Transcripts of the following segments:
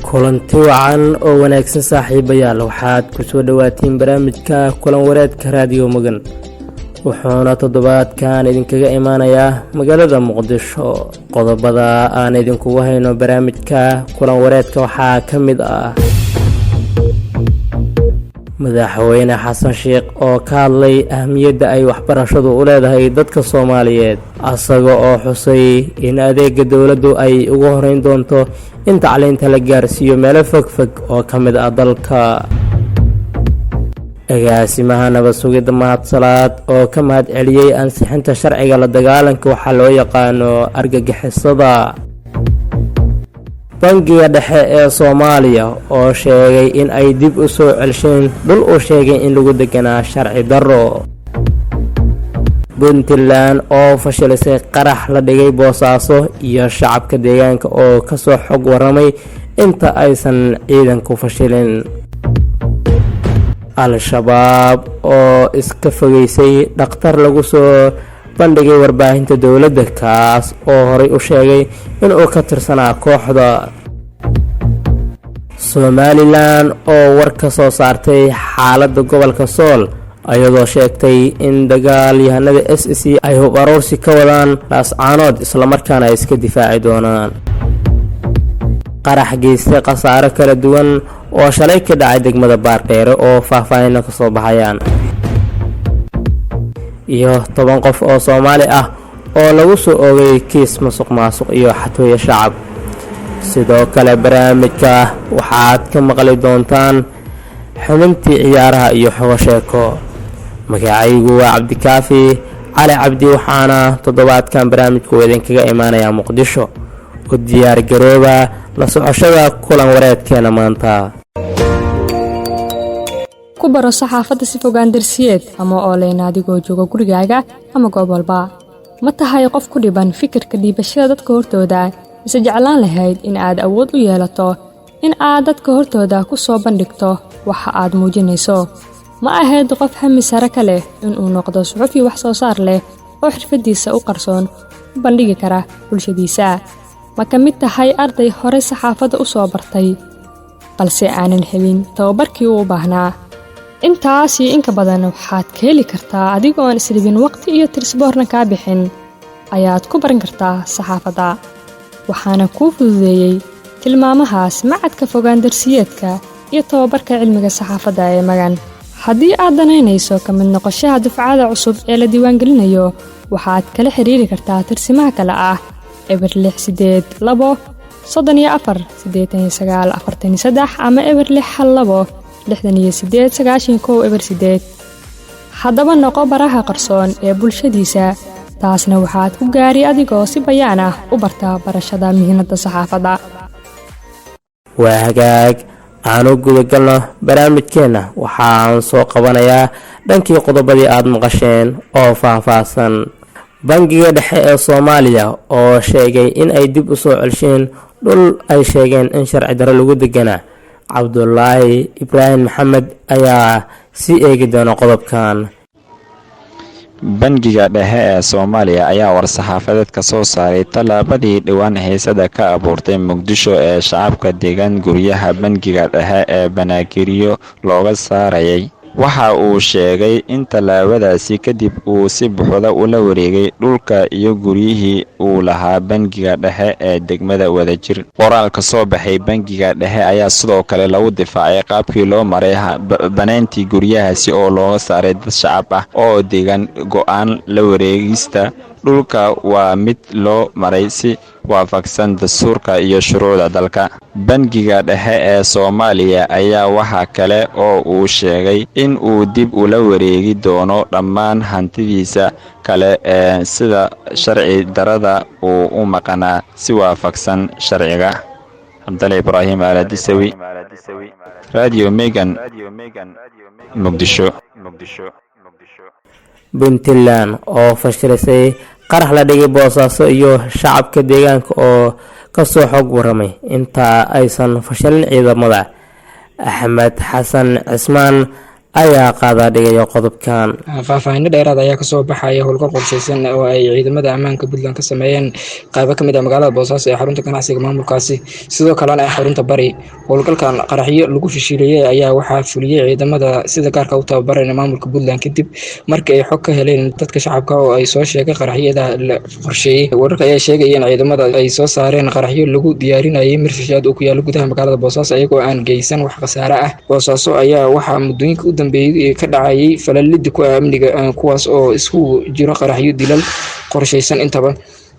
kulanti wacan oo wanaagsan saaxiibayaal waxaad ku soo dhawaatiin barnaamijka kulan wareedka raadiyo Magan wuxuuna toddobaadkan idinkaga imaanayaa magaalada Muqdisho qodobada aan idinkugu hayno barnaamijka kulan wareedka waxaa ka mid ah madaxweyne xasan sheekh oo ka hadlay ahmiyadda ay waxbarashadu u leedahay dadka Soomaaliyeed asaga oo xusay in adeegga dawladdu ay ugu horeyn doonto in tacliinta la gaarsiiyo meelo fog oo ka mid ah dalka agaasimaha nabad sugidda Mahad Salaad oo ka mahad celiyay ansixinta sharciga la dagaalanka waxa loo yaqaano argagixisada bangiga dhexe ee Soomaaliya oo sheegay in ay dib u soo celsheen dhul uu sheegay in lagu deganaa sharci darro Puntland oo fashilisay qarax la dhigay Boosaaso iyo shacabka deegaanka oo ka soo xog waramay inta aysan ciidanku fashilin Al-Shabaab oo iska fogeysay dhakhtar lagu soo bandhigay warbaahinta dawladda kaas oo horay u sheegay in uu ka tirsanaa kooxda Somaliland oo war ka soo saartay xaaladda gobolka Sool ayadoo sheegtay in dagaalyahanada SSC ay hub aroorsi ka wadaan laascaanood isla markaana ay iska difaaci doonaan qarax geystay khasaare kala duwan oo shalay ka dhacay degmada Baardheere oo faahfaahin ka soo baxayaan iyo 10 qof oo Soomaali ah oo lagu soo oogay kiis musuqmaasuq iyo xatooyo shacab sidoo kale barnaamijka waxaad ka maqli doontaan xubintii ciyaaraha iyo xogo sheeko magacaygu waa Cabdikaafi Cali Cabdi waxaana toddobaadkan barnaamijku idinkaga imaanayaa Muqdisho u diyaar garooba la socoshada kulan wareedkeena maanta ku baro saxaafadda si fogaan darsiyeed ama online adigoo jooga gurigaaga ama goob walba ma tahay qof ku dhiban fikirka dhiibashada dadka hortooda mise jeclaan lahayd in aad awood u yeelato in aad dadka hortooda ku soo bandhigto waxa aad muujinayso ma ahayd qof hami sare ka leh inuu noqdo suxufi wax soo saar leh oo xirfadiisa u qarsoon u bandhigi kara bulshadiisa ma ka mid tahay arday hore saxaafadda u soo bartay balse aanan helin tababarkii uu u baahnaa intaas iyo inka badan waxaad ka heli kartaa adigoo aan isdhibin waqti iyo tirsboorna kaa bixin ayaad ku baran kartaa saxaafadda waxaana kuu fududeeyey tilmaamahaas macadka fogaan darsiyeedka iyo tababarka cilmiga saxaafadda ee Magan haddii aad danaynayso ka mid noqoshada dufcada cusub ee la diiwaangelinayo waxaad kala xiriiri kartaa tirsimaha kale ah eber 682 34 89 43 ama eber 612 68 eber 8 haddaba noqo baraha qarsoon ee bulshadiisa taasna waxaad ku gaari adigoo si bayaan ah u barta barashada mihnada saxaafadda waa hagaag aanu gudagalno barnaamijkeena waxaan soo qabanayaa dhankii qodobadii aad maqasheen oo faahfaahsan bangiga dhexe ee Soomaaliya oo sheegay in ay dib u soo celsheen dhul ay sheegeen in sharci darro lagu deganaa Cabdullaahi Ibraahim Maxamed ayaa si eegi doona qodobkan bangiga dhexe ee Soomaaliya ayaa war saxaafadeed ka soo saaray talaabadii dhawaan heesada ka abuurtay Muqdisho ee shacabka deegaan guryaha bangiga dhexe ee Banaagiriyo looga saarayay waxa uu sheegay in talaabadaasi kadib uu si buuxda ula wareegay dhulka iyo guryihii uu lahaa bangiga dhexe ee degmada Wadajir qoraalka soo baxay bangiga dhexe ayaa sidoo kale lagu difaacay qaabkii loo maray banaantii guryahaasi oo looga saaray dad shacab ah oo deegaan go'aan la wareegista dhulka waa mid loo maray si waafaqsan dastuurka iyo shuruucda dalka bangiga dhexe ee Soomaaliya ayaa waxa kale oo uu sheegay in uu dib ula wareegi doono dhammaan hantidiisa kale ee sida sharci darada uu u maqnaa si waafaqsan sharciga Abdalla Ibrahim Al-Disawi Radio Magan Muqdisho Puntland oo fashilisay qarax la dhigay Boosaaso iyo shacabka deegaanka oo ka soo xog waramay inta aysan fashilin ciidamada axmed xasan cismaan ayaa qaada dhigaya qodobkan. faahfaahinno dheeraad ayaa kasoo baxaya howlgal qorshaysan oo ay ciidamada ammaanka Puntland ka sameeyeen qaybo kamid ah magaalada Boosaaso ee xarunta ganacsiga maamulkaasi, sidoo kalena ay xarunta bari. howlgalkan qaraxyo lagu fashiliyay ayaa waxaa fuliyay ciidamada sida gaarka u tababaran maamulka Puntland kadib markii ay xog ka heleen dadka shacabka oo ay soo sheegay qaraxyada la qorsheeyay. wararka ayaa sheegay in ciidamada ay soo saareen qaraxyo lagu diyaarinayay mirshaad oo ku yaala gudaha magaalada Boosaaso iyagoo aan geysan wax khasaare ah. Boosaaso ayaa waxaa muddooyinka u dambeeyay ka dhacayay falalid ku amniga kuwaas oo isku jiro qaraxyo dilal qorshaysan. intaba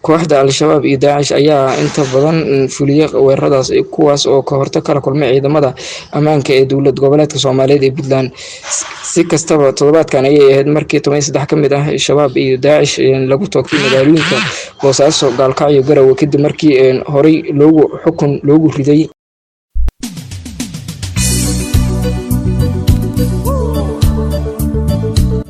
kooxda al-shabaab iyo daacish ayaa inta badan fuliyay weeraradaas kuwaas oo ka hortag kala kulmay ciidamada ammaanka ee dowlad goboleedka Soomaaliyeed ee Puntland. si kastaba toddobaadkan ayay ahayd markii 13 ka mid ah shabaab iyo daacish lagu toogtay magaalooyinka Boosaaso, Gaalkacyo, Garowe kadib markii horey loogu riday.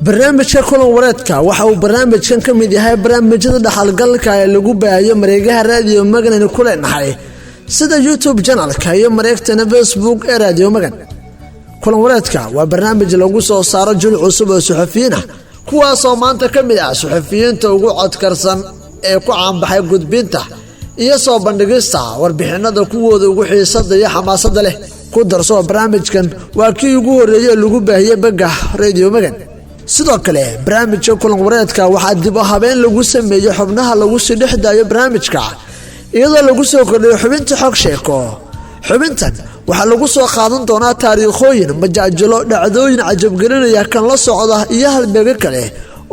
barnaamijka kulan wareedka waxa uu barnaamijkan ka mid yahay barnaamijyada dhaxalgalka ee lagu baahiyo mareegaha raadiyo Magan ee ku leenahay sida YouTube channelka iyo mareegtana Facebook ee raadiyo Magan. kulan wareedka waa barnaamij lagu soo saaro jil cusub oo suxufiyiin ah kuwaas oo maanta ka mid ah suxufiyiinta ugu codkarsan ee ku caanbaxay gudbinta iyo soo bandhigista warbixinada kuwooda ugu xiisadda iyo xamaasadda leh. ku darso barnaamijkan waa kii ugu horeeyay lagu baahiyay bagga raadiyo Magan. sidoo kale barnaamijka kulan wareedka waxaa dib u habeen lagu sameeyay xubnaha lagu sii dhexdaayo barnaamijka iyadoo lagu soo kordhiyo xubinta xog sheeko. xubintan waxaa lagu soo qaadan doonaa taariikhooyin, majaajilo, dhacdooyin cajab gelinaya kan la socda iyo halbeego kale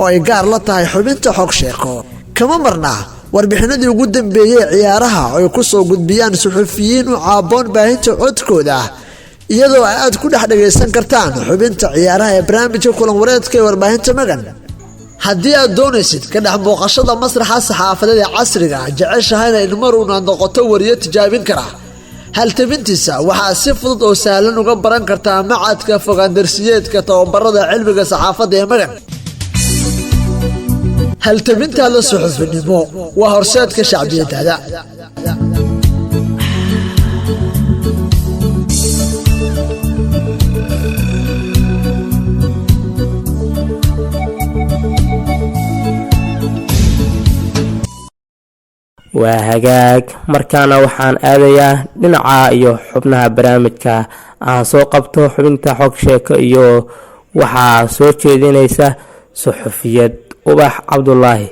oo ay gaar la tahay xubinta xog sheeko. kama marna warbixinadii ugu dambeeyay ciyaaraha oo ay ku soo gudbiyaan suxufiyiin u caaboon baahinta codkooda iyadoo aad ku dhex dhageysan kartaan xubinta ciyaaraha ee barnaamijka kulan wareedka ee warbaahinta Magan. haddii aad doonaysid ka dhex muuqashada masraxa saxaafadeed ee casriga jeceshahayna in mar uuna noqoto wariye tijaabin kara haltabintiisa waxaa si fudud oo sahlan uga baran kartaa macadka fogaandarsiyeedka tababarada cilmiga saxaafadda ee Magan. haltabinta la suxufinimo waa horseedka shacbiyadda. waa hagaag markaana waxaan aadayaa dhinaca iyo xubnaha barnaamijka aan soo qabto xubinta xog sheeko iyo waxaa soo jeedinaysa suxufiyad ubax cabdulaahi.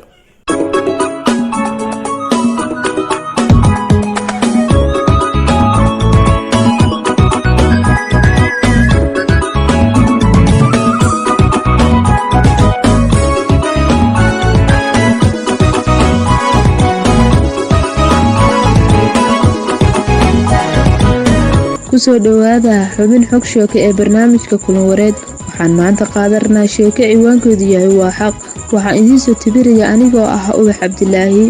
kusoo dhawaada xubin xog sheeko ee barnaamijka kulan wareed. waxaan maanta qaadanaa sheeko ciwaankeedu yahay waa xaq. waxaan idiin soo tabiraya anigoo ah ubax cabdilaahi.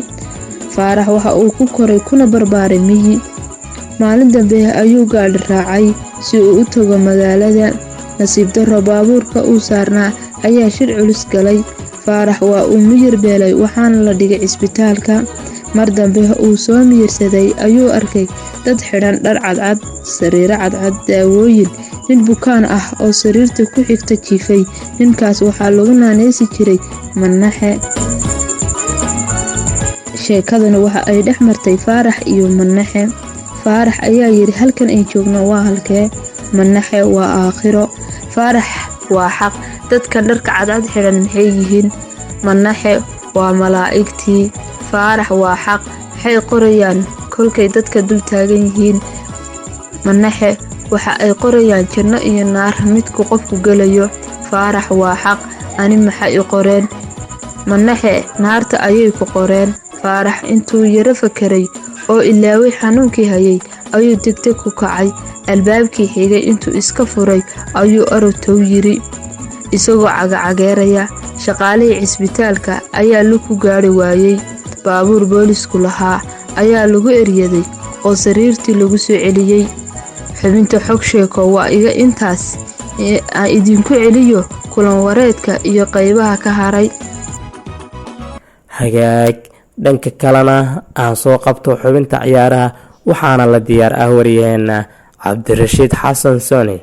faarax waxa uu ku koray kuna barbaaray miyi. maalin dambe ayuu gaadhi raacay si uu u tago magaalada. nasiib darro baabuurka uu saarnaa ayaa shir culus galay. faarax waa uu miyir beelay waxaana la dhigay cisbitaalka. mar dambe uu soo miyirsaday ayuu arkay dad xidhan dhar cadcad, sariiro cadcad, daawooyin. nin bukaan ah oo sariirta ku xigta jiifay. ninkaas waxaa lagu naaneysi jiray Manaxe. sheekadana waxa ay dhex martay Faarax iyo Manaxe. Faarax ayaa yiri halkan ay joogno waa halkee? Manaxe waa aakhiro. Faarax waa xaq. dadkan dharka cadcad xidhan maxay yihiin? Manaxe waa malaa'igtii. Faarax waa xaq. waxay qorayaan kolkay dadka dul taagan yihiin. Manaxe waxa ay qorayaan janno iyo naar midku qofku galayo. Faarax waa xaq. ani maxay qoreen? Manaxe naarta ayay ku qoreen. Faarax intuu yara fakaray oo ilaaway xanuunkii hayay ayuu degdeg ku kacay. albaabkii xigay intuu iska furay ayuu orod yiri isagoo cagacageeraya. shaqaalihii cisbitaalka ayaa lagu gaari waayay. baabuur boolisku lahaa ayaa lagu eryaday oo sariirtii lagu soo celiyay. xubinta xog sheeko waa iga intaas. aan idinku celiyo kulan wareedka iyo qaybaha ka haray. hagaag dhanka kalena aan soo qabto xubinta ciyaaraha waxaana la diyaar ah wariyaheena cabdirashiid xasan soni.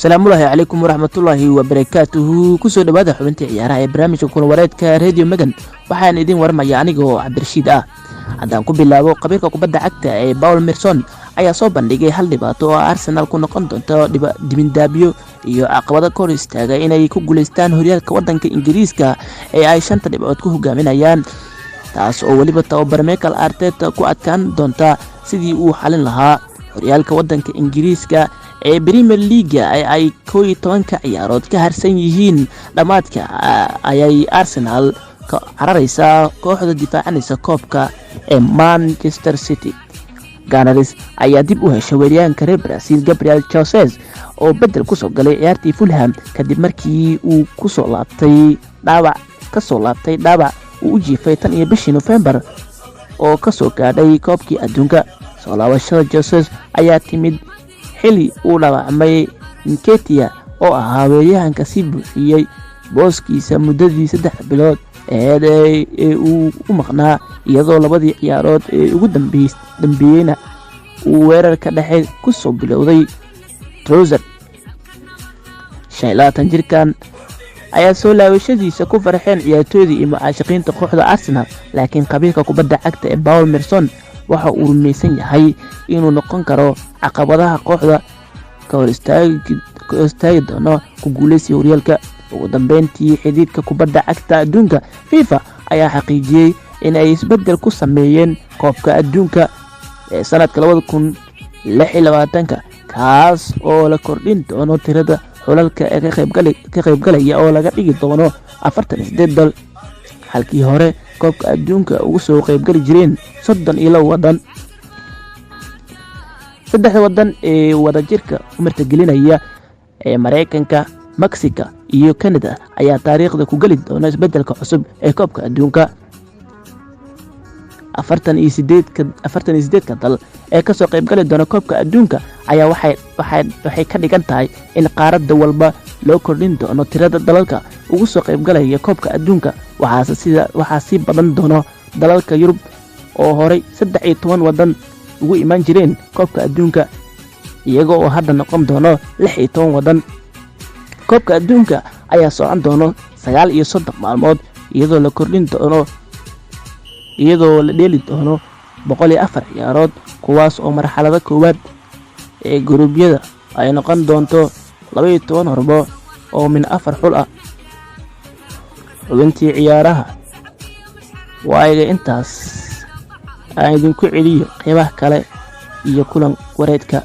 asalaamullaahi calaykum waraxmatullaahi wabarakaatuhu. kusoo dhawaada xubintii ciyaaraha ee barnaamijka kulan wareedka Radio Magan. waxaan idin warmaya anigoo cabdirashiid ah. haddaan ku bilaabo qabiirka kubadda cagta ee Paul Merson ayaa soo bandhigay hal dhibaato oo Arsenal ku noqon doonto dibindaabyo iyo caqabado kor istaaga inay ku guuleystaan horyaalka wadanka Ingiriiska ee ay 5 dhibcood ku hogaaminayaan, taas oo waliba tababar Mikel Arteta ku adkaan doonta sidii uu xalin lahaa horyaalka wadanka Ingiriiska ee Premier League ay 11 ciyaarood ka harsan yihiin dhamaadka ayay Arsenal ka cararaysa kooxda difaacanaysa koobka ee Manchester City. Gunners ayaa dib u heshay weeryahanka reer Brazil Gabriel Jesus oo bedel ku soo galay ciyaartii Fulham kadib markii uu ku soo laabtay dhaawac uu u jiifay tan iyo bishii November oo ka soo gaadhay koobkii adduunka. soo laabashada Jesus ayaa timid xili uu dhaawacmay Nketiah oo ahaa weeryahanka si buuxiyay booskiisa muddadii 3 bilood ee uu u maqnaa, iyadoo labadii ciyaarood ee ugu dambeeyayna uu weerarka dhexe ku soo bilowday Trossard. 25 jirkan ayaa soo laabashadiisa ku farxeen ciyaartoydii iyo mucaashaqiinta kooxda Arsenal, laakiin qabiirka kubadda cagta ee Paul Merson waxa uu rumaysan yahay inuu noqon karo caqabadaha kooxda ka hor istaagi doono ku guuleysiga horyaalka. ugu dambeyntii xidhiidhka kubadda cagta adduunka FIFA ayaa xaqiijiyay in ay isbedel ku sameeyeen koobka adduunka ee sanadka 2026 kaas oo la kordhin doono tirada xulalka ee ka qaybgalaya oo laga dhigi doono 48 dal, halkii hore koobka adduunka ugu soo qaybgali jireen 32 wadan. 3 wadan ee wadajirka u martigelinaya ee Mareykanka, Mexico iyo Canada ayaa taariikhda ku gali doona isbedelka cusub ee koobka adduunka. 48 dal ee ka soo qayb gali doona koobka adduunka ayaa waxay ka dhigan tahay in qaaradda walba loo kordhin doono tirada dalalka ugu soo qayb galaya koobka adduunka. waxaa sii badan doono dalalka Yurub oo horey 13 wadan ugu iman jireen koobka adduunka, iyaga oo hadda noqon doono 16 wadan. koobka adduunka ayaa socon doono 39 maalmood iyadoo la dheeli doono 104 ciyaarood, kuwaas oo marxalada koowaad ee guruubyada ay noqon doonto 12 horbo oo min 4 xul ah. xubintii ciyaaraha waa iga intaas, aan idinku celiyo qeybaha kale iyo kulan wareedka.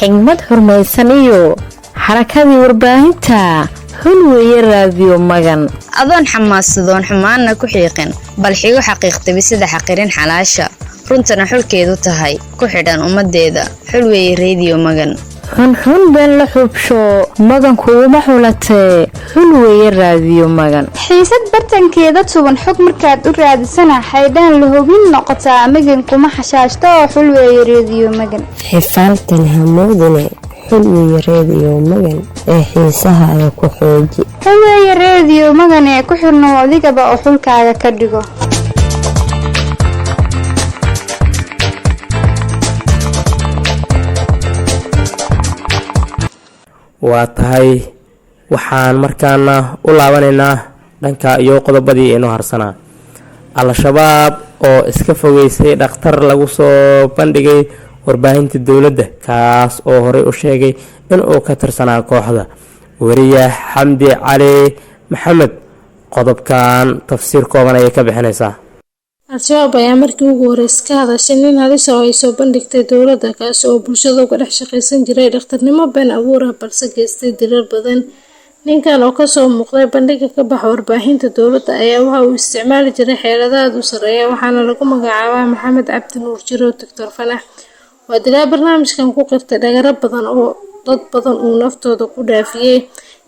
xigmad hormaysan iyo xarakadii warbaahinta xulweeye Radio Magan. adoon xamaasadoon xumaana ku xiiqin bal xigo xaqiiqtabi sida xaqirin xalaasha runtana xulkeedu tahay ku xidhan ummadeeda xulweeye Radio Magan. xunxun been la xubsho magan kuuma xulatee xulweeye Radio Magan. xiisad bartankeeda tuban xog markaad u raadisana xaydaan la hubin noqotaa magan kuma xashaashto xulweeye Radio Magan. xifaaltan hamoodine xulweeye Radio Magan ee xiisaha ay ku xooji. xulweeye Radio Magan ee ku xirno adigaba oo xulkaaga ka dhigo. waa tahay waxaan markaana u laabanaynaa dhanka iyo qodobadii inoo harsanaa. Al-shabaab oo iska fogeysay dhakhtar lagu soo bandhigay warbaahinta dowladda kaas oo horey u sheegay inuu ka tirsanaa kooxda. wariye xamdi cali maxamed qodobkan tafsiir kooban ayay ka bixinaysaa. al-shabaab ayaa markii ugu horreysay ka hadashay nin halis oo ay soo bandhigtay dowladda kaasi oo bulshada uga dhex shaqaysan jiray dhakhtarnimo been abuur ah balse geystay dirar badan. ninkan oo kasoo muuqday bandhiga ka baxa warbaahinta dowladda ayaa waxa uu isticmaali jiray xeelado aad u sarreeya waxaana lagu magacaabaa maxamed cabdi nuur jiro doctor fanax. waa dilaa barnaamijkan ku qirtay dhagaro badan oo dad badan uu naftooda ku dhaafiyey.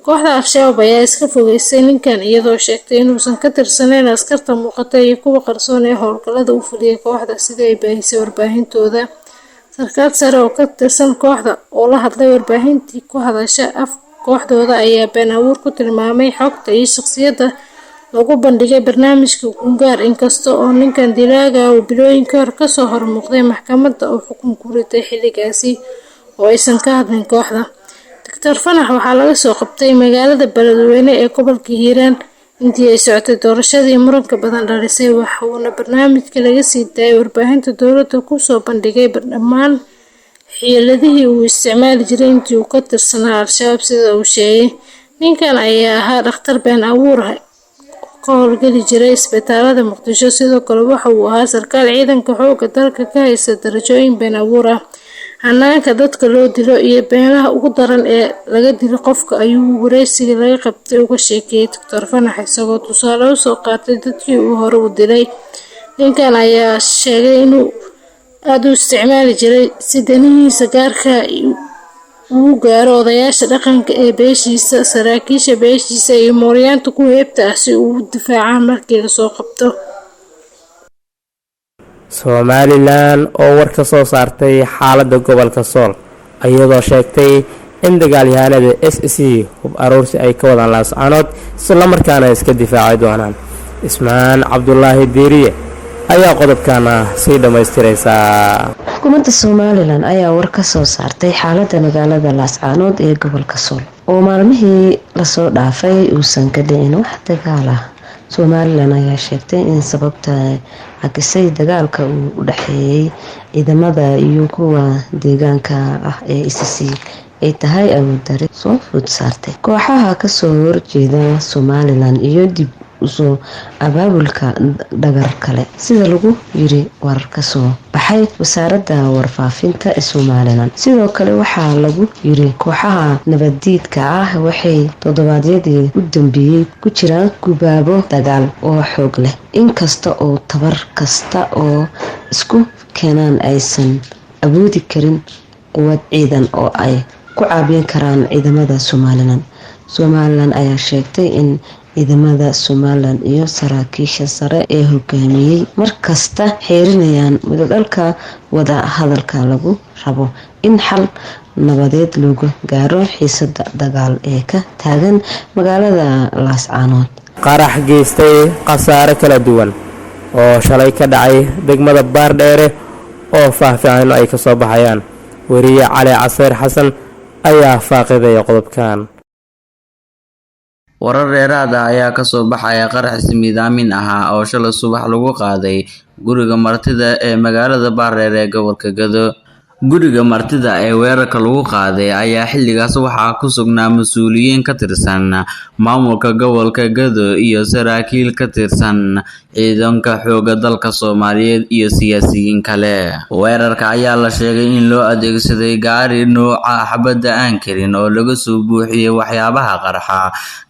kooxda al-shabaab ayaa iska fogeysay ninkan iyadoo sheegtay inuusan ka tirsaneyn askarta muuqata iyo kuwa qarsoon ee howlgallada u fuliyay kooxda sida ay baahisay warbaahintooda. sarkaal sare oo ka tirsan kooxda oo la hadlay warbaahintii ku hadasha af kooxdooda ayaa been abuur ku tilmaamay xogta iyo shakhsiyadda lagu bandhigay barnaamijka gungaar inkasta oo ninkan dilaaga uu bilooyinka hor kasoo hormuuqday maxkamadda oo xukun ku riday xilligaasi oo aysan ka hadlin kooxda. doctor fanax waxaa laga soo qabtay magaalada beledweyne ee gobolka hiiraan intii ay socotay doorashadii muranka badan dhalisay waxuuna barnaamijka laga sii daayay warbaahinta dowladda kusoo bandhigay dhammaan xeeladihii uu isticmaali jiray intii uu ka tirsanaa al-shabaab sida uu sheegay. ninkan ayaa ahaa dhakhtar been abuur ah ka howlgeli jiray isbitaalada muqdisho sidoo kale waxa uu ahaa sarkaal ciidanka xoogga dalka ka haysta darajooyin been abuur ah. hanaanka dadka loo dilo iyo beenaha ugu daran ee laga dilo qofka ayuu wareysiga laga qabtay uga sheekeeyay doctor fanax isagoo tusaale u soo qaatay dadkii uu hore u dilay. ninkan ayaa sheegay inuu aad u isticmaali jiray si danihiisa gaarka uu gaaro odayaasha dhaqanka ee beeshiisa, saraakiisha beeshiisa iyo mooryaanta ku heebta ah si uu u difaacaan markii lasoo qabto. Somalilan oo war ka soo saartay xaaladda gobolka Sool iyadoo sheegtay in dagaalyahanada SSC hub aroorsi ay ka wadaan laascaanood isla markaana iska difaaci doonaan. Ismaan Cabdullaahi Diiriye ayaa qodobkana sii dhamaystiraysaa. xukuumadda Somalilan ayaa war ka soo saartay xaaladda magaalada laascaanood ee gobolka Sool oo maalmihii lasoo dhaafay uusan ka dhicin wax dagaal ah. Somalilan ayaa sheegtay in sababta xakisay dagaalka uu u dhaxeeyay ciidamada iyo kuwa deegaanka ah ee SSC ay tahay awood dari soo food saartay kooxaha ka soo horjeeda Somalilan iyo dib usoo abaabulka dhagar kale sida lagu yiri war ka soo baxay wasaaradda warfaafinta ee Somalilan. sidoo kale waxaa lagu yiri kooxaha nabadiidka ah waxay toddobaadyadii u dambeeyay ku jiraan gubaabo dagaal oo xoog leh inkasta oo tabar kasta oo isku keenan aysan awoodi karin quwad ciidan oo ay ku caabin karaan ciidamada Somalilan ayaa sheegtay in ciidamada Somalilan iyo saraakiisha sare ee hogaamiyay markasta xeerinayaan wadadalka wada hadalka lagu rabo in xal nabadeed lagu gaaro xiisada dagaal ee ka taagan magaalada laascaanood. qarax geystay khasaare kala duwan oo shalay ka dhacay degmada Baardheere oo faahfaahin ay ka soo baxayaan. wariye Cali Casir Xasan ayaa faaqiday qodobkan. warar dheeraad ah ayaa ka soo baxaya qarax ismiidaamin ahaa oo shalay subax lagu qaaday guriga martida ee magaalada Baardheere ee gobolka Gado. guriga martida ee weerarka lagu qaaday ayaa xilligaas waxaa ku sugnaa mas'uuliyiin ka tirsan maamulka gobolka Gado iyo saraakiil ka tirsan ciidanka xoogga dalka Soomaaliyeed iyo siyaasiyiin kale. weerarka ayaa la sheegay in loo adeegsaday gaari nooca xabadda aan karin oo laga soo buuxiyay waxyaabaha qarxa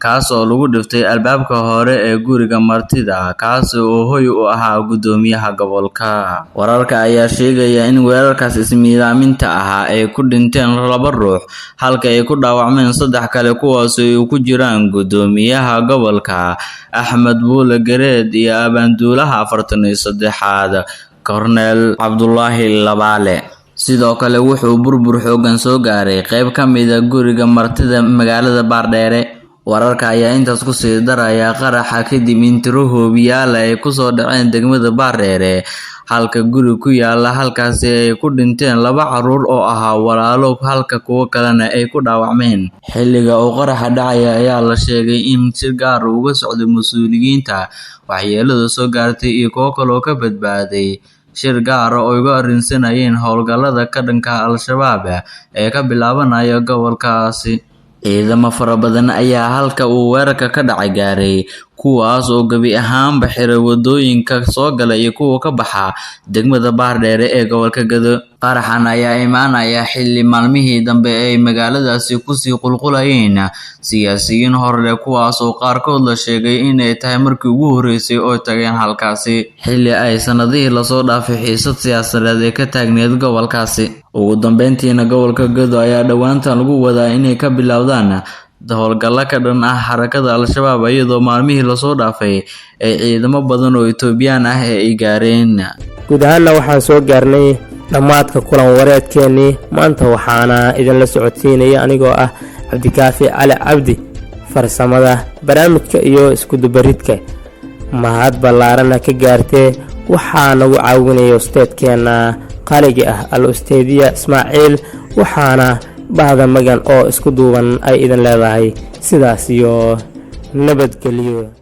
kaas oo lagu dhiftay albaabka hore ee guriga martida kaas oo hoy u ahaa gudoomiyaha gobolka. wararka ayaa sheegaya in weerarkaas ismiidaaminta ahaa ay ku dhinteen 2 ruux halka ay ku dhaawacmeen 3 kale kuwaas oo ku jiraan gudoomiyaha gobolka Axmed Buule Gareed iyo abanduulaha 43aad Korneel Cabdullaahi Labaale. sidoo kale wuxuu burbur xoogan soo gaaray qayb ka mid ah guriga martida magaalada Baardheere. wararka ayaa intaas ku sii daraya qaraxa kadib in tiro hoobiyaal ay ku soo dhaceen degmada Baardheere halka guri ku yaala halkaasi ay ku dhinteen 2 caruur oo ahaa walaalo halka kuwa kalena ay ku dhaawacmeen. Xilliga uu qaraxa dhacaya ayaa la sheegay in si gaar ah uga socday mas'uuliyiinta waxyeelada soo gaartay iyo kuwa kale oo ka badbaaday shir gaar ah oo uga arrinsanayeen howlgallada ka dhanka Al-Shabaab ee ka bilaabanaya gobolkaasi. Ciidamo fara badan ayaa halka uu weerarka ka dhacay gaaray, kuwaas oo gabi ahaanba xiray wadooyinka soo gala iyo kuwa ka baxa degmada Baardheere ee gobolka Gado. Qaraxan ayaa imaanaya xilli maalmihii dambe ay magaaladaasi kusii qulqulayeen siyaasiyiin hore kuwaas oo qaarkood la sheegay inay tahay markii ugu horeysay oo tageen halkaasi, xilli ay sanadihii lasoo dhaafay xiisad siyaasadeed ee ka taagneed gobolkaasi. Ugu dambeyntiina gobolka Gado ayaa dhowaantan lagu wadaa inay ka bilowdaan howlgalla ka dhan ah xarakada Al-Shabaab iyadoo maalmihii lasoo dhaafay ay ciidamo badan oo Itoobiyaan ah ay gaareen. guud ahaanna waxaan soo gaarnay dhammaadka kulan wareedkeenii maanta, waxaana idinla socodsiinaya anigoo ah Cabdikaafi Cali Cabdi. farsamada barnaamijka iyo isku dubaridka mahad ballaarana ka gaartay waxaa nagu caawinaya ustaadkeena qaaliga ah Al-Ustaadiya Ismaaciil, waxaana bahda magan oo isku duuban ay idin leedahay sidaas iyo nabadgelyo.